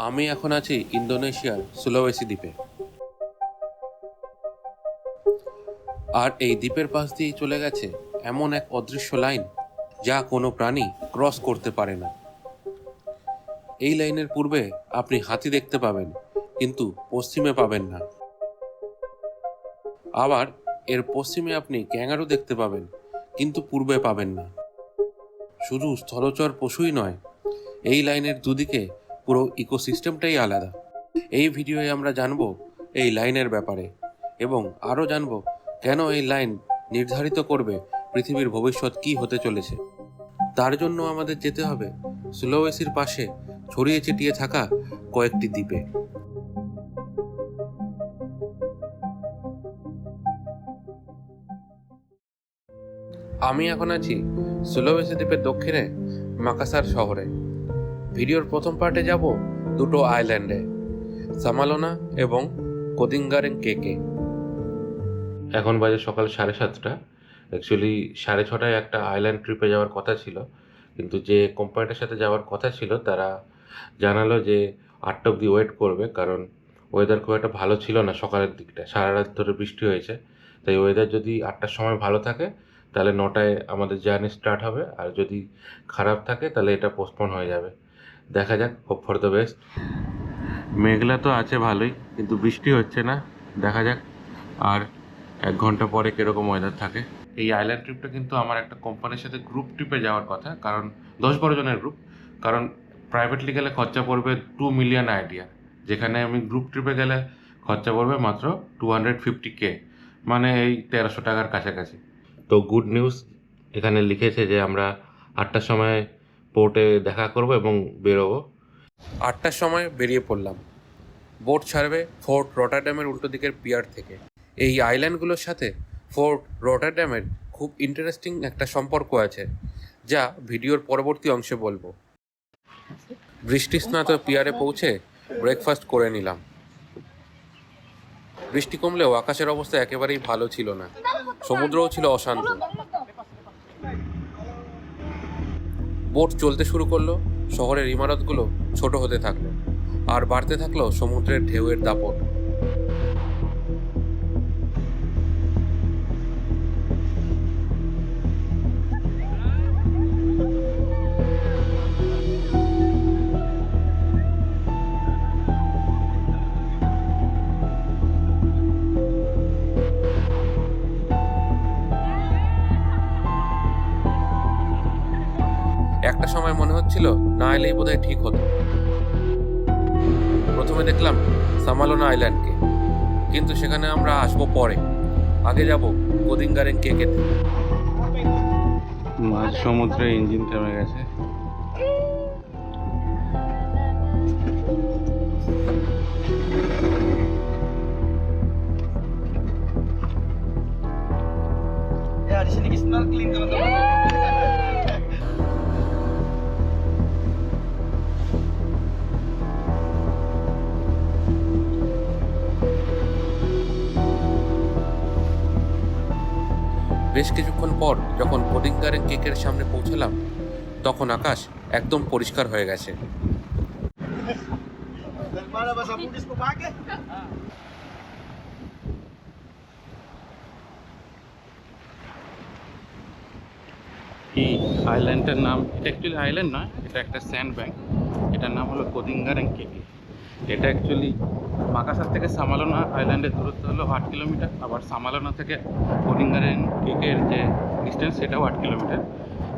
আমি এখন আছি ইন্দোনেশিয়ার সুলাওয়েসি দ্বীপে। আর এই দ্বীপের পাশ দিয়েই চলে গেছে এমন এক অদৃশ্য লাইন যা কোনো প্রাণী ক্রস করতে পারে না। এই লাইনের পূর্বে আপনি হাতি দেখতে পাবেন, কিন্তু পশ্চিমে পাবেন না। আবার এর পশ্চিমে আপনি ক্যাঙ্গারু দেখতে পাবেন, কিন্তু পূর্বে পাবেন না। শুধু স্থলচর পশুই নয়, এই লাইনের দুদিকে পুরো ইকোসিস্টেমটাই আলাদা। এই ভিডিওয়ে আমরা জানব এই লাইনের ব্যাপারে, এবং আরও জানব কেন এই লাইন নির্ধারিত করবে পৃথিবীর ভবিষ্যৎ কী হতে চলেছে। তার জন্য আমাদের যেতে হবে সুলাওয়েসির পাশে ছড়িয়ে ছিটিয়ে থাকা কয়েকটি দ্বীপে। আমি এখন আছি সুলাওয়েসি দ্বীপের দক্ষিণে মাকাসার শহরে। ভিডিওর প্রথম পার্টে যাব দুটো আইল্যান্ডে, সামালোনা এবং কোদিঙ্গারেং কেকে। এখন বাজে সকাল 7:30। অ্যাকচুয়ালি 6:30টায় একটা আইল্যান্ড ট্রিপে যাওয়ার কথা ছিল, কিন্তু যে কোম্পানিটার সাথে যাওয়ার কথা ছিল তারা জানালো যে 8টা অবধি ওয়েট করবে, কারণ ওয়েদার খুব একটা ভালো ছিল না সকালের দিকটা। সারা রাত ধরে বৃষ্টি হয়েছে, তাই ওয়েদার যদি 8টার সময় ভালো থাকে তাহলে 9টায় আমাদের জার্নি স্টার্ট হবে, আর যদি খারাপ থাকে তাহলে এটা পোস্টপোন হয়ে যাবে। দেখা যাক, হোপ ফর দ্য বেস্ট। মেঘলা তো আছে ভালোই, কিন্তু বৃষ্টি হচ্ছে না। দেখা যাক আর 1 ঘন্টা পরে কীরকম ওয়েদার থাকে। এই আইল্যান্ড ট্রিপটা কিন্তু আমার একটা কোম্পানির সাথে গ্রুপ ট্রিপে যাওয়ার কথা, কারণ 10-12 জনের গ্রুপ। কারণ প্রাইভেটলি গেলে খরচা পড়বে 2 মিলিয়ন আইডিয়া, যেখানে আমি গ্রুপ ট্রিপে গেলে খরচা পড়বে মাত্র 250K, মানে এই 1300 টাকার কাছাকাছি। তো গুড নিউজ, এখানে লিখেছে যে আমরা 8টার সময় পোর্টে দেখা করব এবং বেরোবো। 8টার সময় বেরিয়ে পড়লাম। বোট ছাড়বে ফোর্ট রটারড্যামের উল্টো দিকের পিয়ার থেকে। এই আইল্যান্ডগুলোর সাথে ফোর্ট রটারড্যামের খুব ইন্টারেস্টিং একটা সম্পর্ক আছে, যা ভিডিওর পরবর্তী অংশে বলবো। বৃষ্টি স্নাত পিয়ারে পৌঁছে ব্রেকফাস্ট করে নিলাম। বৃষ্টি কমলেও আকাশের অবস্থা একেবারেই ভালো ছিল না, সমুদ্রও ছিল অশান্ত। বোট চলতে শুরু করলো, শহরের ইমারতগুলো ছোট হতে থাকলো, আর বাড়তে থাকলো সমুদ্রের ঢেউয়ের দাপট। একটা সময় মনে হচ্ছিল না এলেই বোধহয় ঠিক হতো। প্রথমে দেখলাম সামালোনা আইল্যান্ডকে, কিন্তু সেখানে আমরা আসবো পরে। আগে যাব কোদিঙ্গারেং কেকেতে। মাঝ সমুদ্রে ইঞ্জিন থেমে গেছে। Ya, di sini snorkeling teman-teman. বেশ কিছুক্ষণ পর যখন কোদিঙ্গারেং কেকের সামনে পৌঁছলাম, তখন আকাশ একদম পরিষ্কার হয়ে গেছে। Daripada bahasa Bugis ko pakai. এই আইল্যান্ডটার নাম, এটা অ্যাকচুয়ালি আইল্যান্ড নয়, এটা একটা স্যান্ড ব্যাংক। এটার নাম হলো কোদিঙ্গারেং কেকে। এটা অ্যাকচুয়ালি মাকাসার থেকে সামালোনা আইল্যান্ডের দূরত্ব হলো 8 কিলোমিটার। আবার সামালোনা থেকে কোদিঙ্গারেং কেকের যে ডিস্টেন্স সেটাও 8 কিলোমিটার।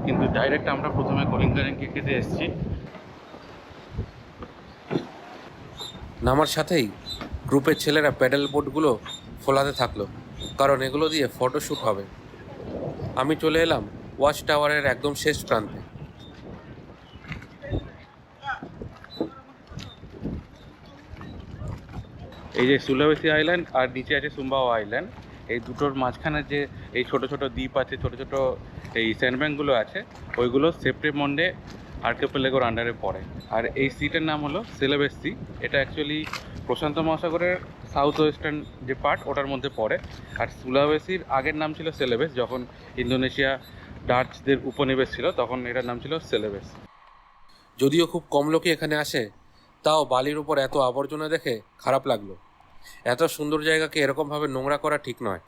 কিন্তু ডাইরেক্ট আমরা প্রথমে কোদিঙ্গারেং কেকেতে এসেছি। নামার সাথেই গ্রুপের ছেলেরা প্যাডেল বোটগুলো ফোলাতে থাকলো, কারণ এগুলো দিয়ে ফটোশ্যুট হবে। আমি চলে এলাম ওয়াচ টাওয়ারের একদম শেষ প্রান্তে। এই যে সুলাওয়েসি আইল্যান্ড আর নিচে আছে সুম্বাও আইল্যান্ড, এই দুটোর মাঝখানে যে এই ছোট ছোট দ্বীপ আছে, ছোট ছোট এই স্যান্ডব্যাঙ্কগুলো আছে, ওইগুলো সেপ্টেমন্ডে আর্কিপেলাগোর আন্ডারে পড়ে। আর এই সিটের নাম হলো সেলেবেস সি। এটা অ্যাকচুয়ালি প্রশান্ত মহাসাগরের সাউথ ওয়েস্টার্ন যে পার্ট ওটার মধ্যে পড়ে। আর সুলাওয়েসির আগের নাম ছিল সেলেবেস, যখন ইন্দোনেশিয়া ডাচদের উপনিবেশ ছিল তখন এটার নাম ছিল সেলেবেস। যদিও খুব কম লোকই এখানে আসে, তাও বালির উপর এত আবর্জনা দেখে খারাপ লাগলো। এত সুন্দর জায়গাকে এরকমভাবে নোংরা করা ঠিক নয়।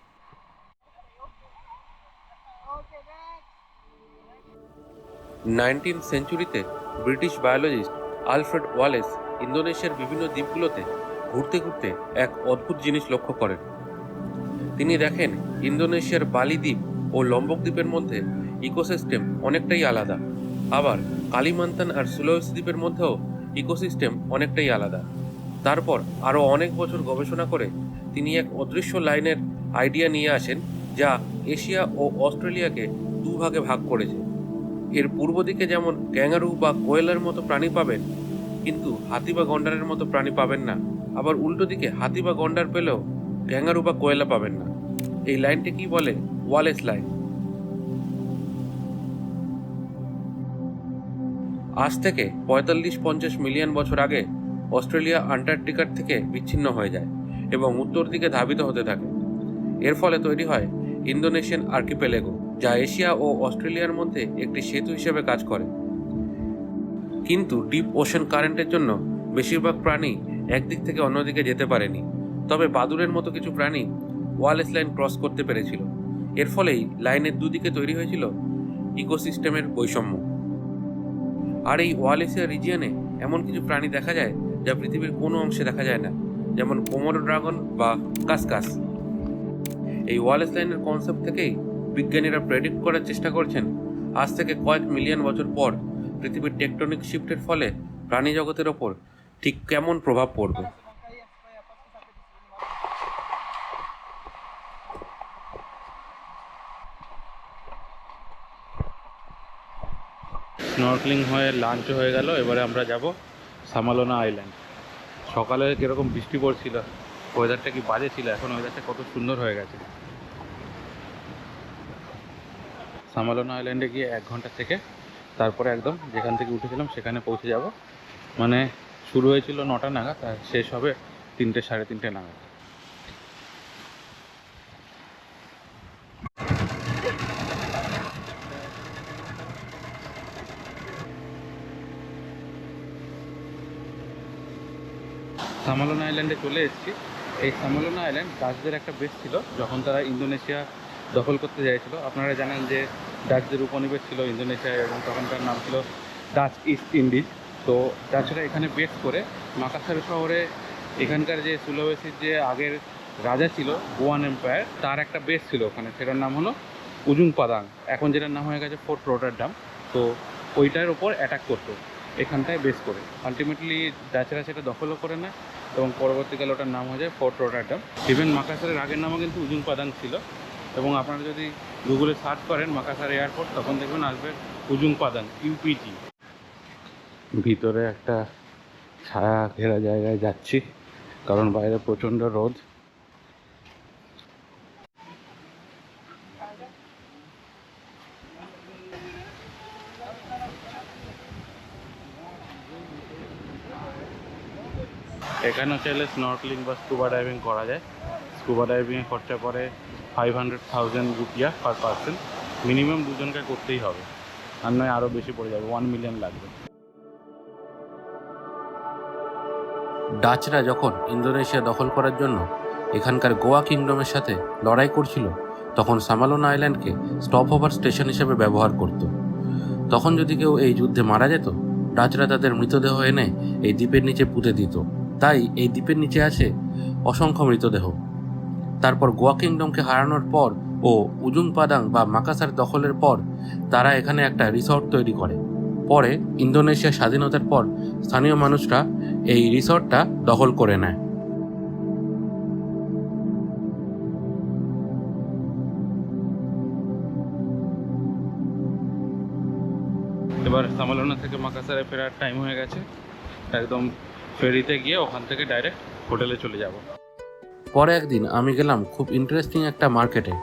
19th সেঞ্চুরিতে ব্রিটিশ বায়োলজিস্ট আলফ্রেড ওয়ালেস ইন্দোনেশিয়ার বিভিন্ন দ্বীপগুলোতে ঘুরতে ঘুরতে এক অদ্ভুত জিনিস লক্ষ্য করেন। তিনি দেখেন ইন্দোনেশিয়ার বালি দ্বীপ ও লম্বক দ্বীপের মধ্যে ইকোসিস্টেম অনেকটাই আলাদা, আবার কালিমান্তান আর সুলোয়েসি দ্বীপের মধ্যেও ইকোসিস্টেম অনেকটাই আলাদা। তারপর আরও অনেক বছর গবেষণা করে তিনি এক অদৃশ্য লাইনের আইডিয়া নিয়ে আসেন, যা এশিয়া ও অস্ট্রেলিয়াকে দুভাগে ভাগ করেছে। এর পূর্ব দিকে যেমন ক্যাঙ্গারু বা কোয়েলের মতো প্রাণী পাবেন, কিন্তু হাতি বা গন্ডারের মতো প্রাণী পাবেন না। আবার উল্টো দিকে হাতি বা গন্ডার পেলেও ক্যাঙ্গারু বা কোয়েলা পাবেন না। এই লাইনটি কি বলে? Wallace line. আজ থেকে 45-50 মিলিয়ন বছর আগে অস্ট্রেলিয়া আন্টার্কটিকার থেকে বিচ্ছিন্ন হয়ে যায় এবং উত্তর দিকে ধাবিত হতে থাকে। এর ফলে তৈরি হয় ইন্দোনেশিয়ান আর্কিপেলেগো, যা এশিয়া ও অস্ট্রেলিয়ার মধ্যে একটি সেতু হিসেবে কাজ করে। কিন্তু ডিপ ওশেন কারেন্টের জন্য বেশিরভাগ প্রাণী একদিক থেকে অন্যদিকে যেতে পারেনি, তবে বাদুড়ের মতো কিছু প্রাণী ওয়ালেস লাইন ক্রস করতে পেরেছিল। এর ফলেই লাইনের দুদিকে তৈরি হয়েছিল ইকোসিস্টেমের বৈষম্য। আর এই ওয়ালেসিয়া রিজিয়নে এমন কিছু প্রাণী দেখা যায় যা পৃথিবীর কোনো অংশে দেখা যায় না, যেমন কোমোডো ড্রাগন বা কাসকাস। এই ওয়ালেস লাইনের কনসেপ্ট থেকেই বিজ্ঞানীরা প্রেডিক্ট করার চেষ্টা করছেন আজ থেকে কয়েক মিলিয়ন বছর পর পৃথিবীর টেকটনিক শিফটের ফলে প্রাণী জগতের ওপর ঠিক কেমন প্রভাব পড়বে। স্নর্কলিং হয়ে লাঞ্চ হয়ে গেল, এবারে আমরা যাব সামালোনা আইল্যান্ড। সকালে কীরকম বৃষ্টি পড়ছিল, ওয়েদারটা কি বাজে ছিল, এখন ওয়েদারটা কত সুন্দর হয়ে গেছে। সামালোনা আইল্যান্ডে গিয়ে 1 ঘন্টা থেকে তারপরে একদম যেখান থেকে উঠেছিলাম সেখানে পৌঁছে যাব। মানে শুরু হয়েছিল 9টা নাগাদ আর শেষ হবে 3টে সাড়ে 3টে নাগাদ। সামালোনা আইল্যান্ডে চলে এসেছি। এই সামালোনা আইল্যান্ড ডাচদের একটা বেস ছিল যখন তারা ইন্দোনেশিয়া দখল করতে চাইছিল। আপনারা জানেন যে ডাচদের উপনিবেশ ছিল ইন্দোনেশিয়া এবং তখন তার নাম ছিল ডাচ ইস্ট ইন্ডিজ। তো ডাচরা এখানে বেস করে মাকাসার শহরে এখানকার যে সুলোবেসির যে আগের রাজা ছিল গোয়ান এম্পায়ার, তার একটা বেস ছিল ওখানে, সেটার নাম হলো উজুং পাদাং, এখন যেটার নাম হয়ে গেছে ফোর্ট রটারডাম। তো ওইটার ওপর অ্যাটাক করতো এখানটায় বেস করে। আলটিমেটলি ডাচরা সেটা দখলও করে নেয় এবং পরবর্তীকালে ওটার নাম হয়ে যায় ফোর্ট রটারডাম। ইভেন মাকাসারের আগের নামও কিন্তু উজুং পাদাং ছিল। এবং আপনারা যদি গুগলে সার্চ করেন মাকাসার এয়ারপোর্ট, তখন দেখবেন আসবে উজুং পাদাং, ইউপিজি। ভিতরে একটা ছায়া ঘেরা জায়গায় যাচ্ছি কারণ বাইরে প্রচণ্ড রোদ। এখানেও চাইলে স্নর্কলিং বা স্কুবা ডাইভিং করা যায়। স্কুবা ডাইভিংয়ে খরচা পড়ে 500,000 রুপিয়া পার পার্সন। মিনিমাম দুজনকে করতেই হবে, আর নয় আরও বেশি পড়ে যাবে, 1 মিলিয়ন লাগবে। ডাচরা যখন ইন্দোনেশিয়া দখল করার জন্য এখানকার গোয়া কিংডমের সাথে লড়াই করছিল, তখন সামালোনা আইল্যান্ডকে স্টপ ওভার স্টেশন হিসেবে ব্যবহার করত। তখন যদি কেউ এই যুদ্ধে মারা যেত, ডাচরা তাদের মৃতদেহ এনে এই দ্বীপের নিচে পুঁতে দিত। তাই এই দ্বীপের নিচে আছে অসংখ্য মৃতদেহ। তারপর গোয়া কিংডমকে হারানোর পর ও উজুং পাদাং বা মাকাসার দখলের পর তারা এখানে একটা রিসর্ট তৈরি করে। পরে ইন্দোনেশিয়া স্বাধীনতার পর স্থানীয় মানুষরা এই রিসর্টটা দখল করে নেয়। এবার সামালোনা থেকে মাকাসারে ফেরার টাইম হয়ে গেছে। একদম ফেরিতে গিয়ে ওখান থেকে ডাইরেক্ট হোটেলে চলে যাব। পরে একদিন আমি গেলাম খুব ইন্টারেস্টিং একটা মার্কেটে।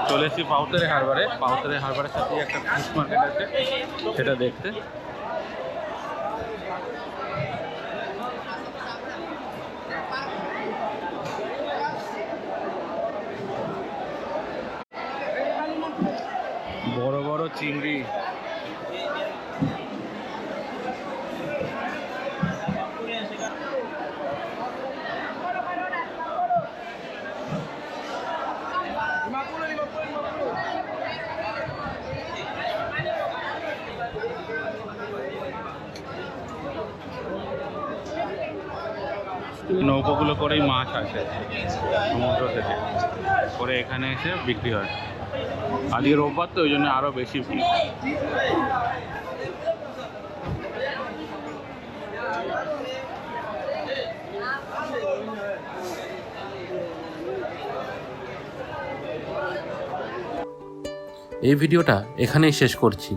চলে এসেছি পাউতারে হারবারে। পাউতারে হারবারের সাথে একটা ফিশ মার্কেট আছে, সেটা দেখতে। বড় বড় চিংড়ি। নৌকোগুলো করেই মাছ আসে সমুদ্র থেকে, করে এখানে এসে বিক্রি হয়। আজকে রোববার তো ওই জন্য আরও বেশি ভিড়। এই ভিডিওটা এখানেই শেষ করছি।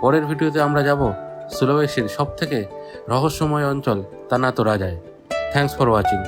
পরের ভিডিওতে আমরা যাব সুলাওয়েসির সবথেকে রহস্যময় অঞ্চল তানাতো রাজায়। Thanks for watching.